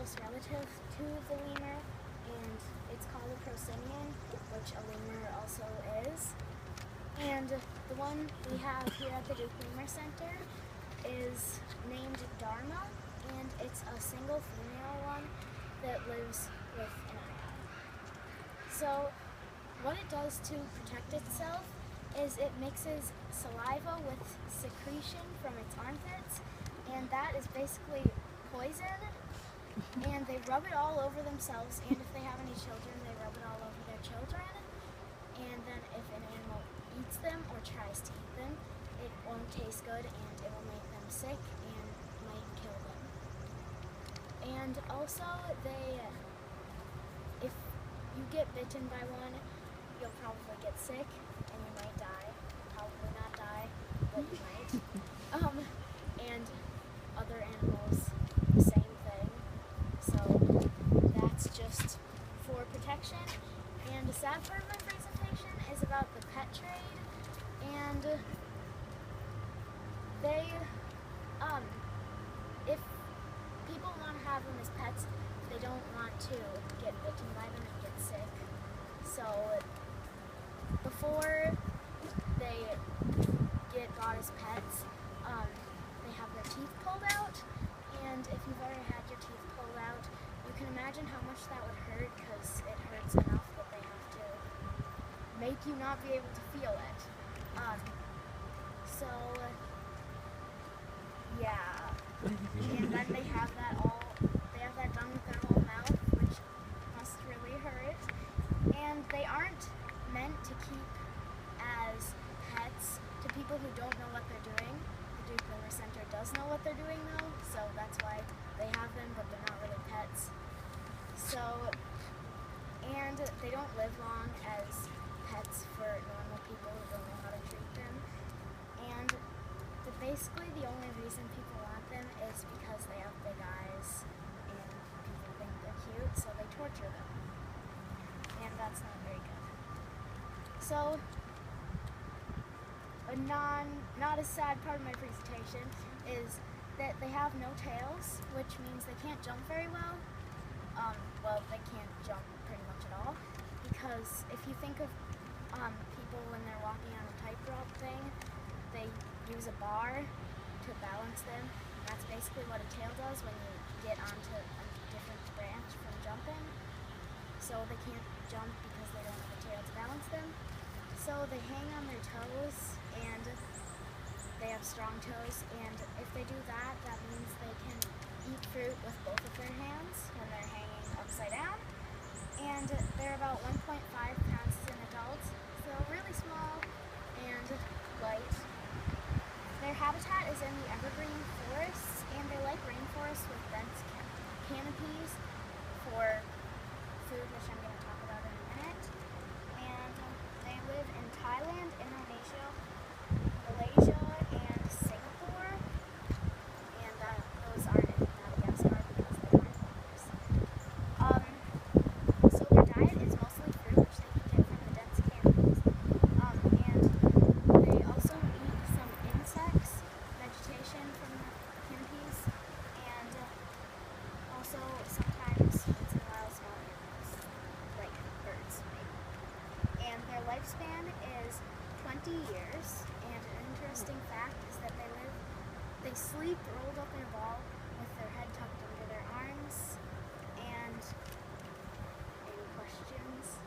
close relative to the lemur, and it's called a prosimian, which a lemur also is. And the one we have here at the Duke Lemur Center is named Dharma, and it's a single female one that lives with an eye. So what it does to protect itself is it mixes saliva with secretion from its armpits, and that is basically poison, and they rub it all over themselves, and if they have any children, they rub it all over their children, and then if an animal eats them or tries to eat them, it won't taste good, and it will make them sick and might kill them. And also, if you get bitten by one, you'll probably get sick, and you might die. Probably not die, but you might. And other animals, the same thing. So that's just for protection. And the sad part of my presentation is about the pet trade. And if people want to have them as pets, they don't want to get bitten by them and get sick. So before they get bought as pets, they have their teeth pulled out, and if you've ever had your teeth pulled out, you can imagine how much that would hurt, because it hurts enough that they have to make you not be able to feel it. So yeah, and then they have that done with their whole mouth, which must really hurt, and they aren't meant to keep as pets to people who don't know what they're doing. The Duke Lemur Center does know what they're doing though, so that's why they have them, but they're not really pets. So, and they don't live long as pets for normal people who don't know how to treat them. And basically the only reason people want them is because they have big eyes and people think they're cute, so they torture them. And that's not very good. So, a not as sad part of my presentation is that they have no tails, which means they can't jump very well. Well, they can't jump pretty much at all, because if you think of people when they're walking on a tightrope thing, they use a bar to balance them. That's basically what a tail does when you get onto a different branch from jumping. So they can't jump because they don't have a tail to balance them. So they hang on their toes, and they have strong toes, and if they do that, that means they can eat fruit with both of their hands when they're hanging upside down. And they're about 1.5 pounds as an adult, so really small and light. Their habitat is in the evergreen forests, and they like rainforests with dense canopies for food, which I'm going to talk about in a minute. And they live in Thailand, Indonesia, Malaysia, and Singapore. And those aren't in Madagascar because they aren't lemurs. So their diet is mostly fruit, which they can get from the dense canopies. And they also eat some insects, vegetation from the canopies, and also sometimes once in a while small animals, like birds maybe. And their lifespan is 20 years, and an interesting fact is that they sleep rolled up in a ball with their head tucked under their arms. And any questions?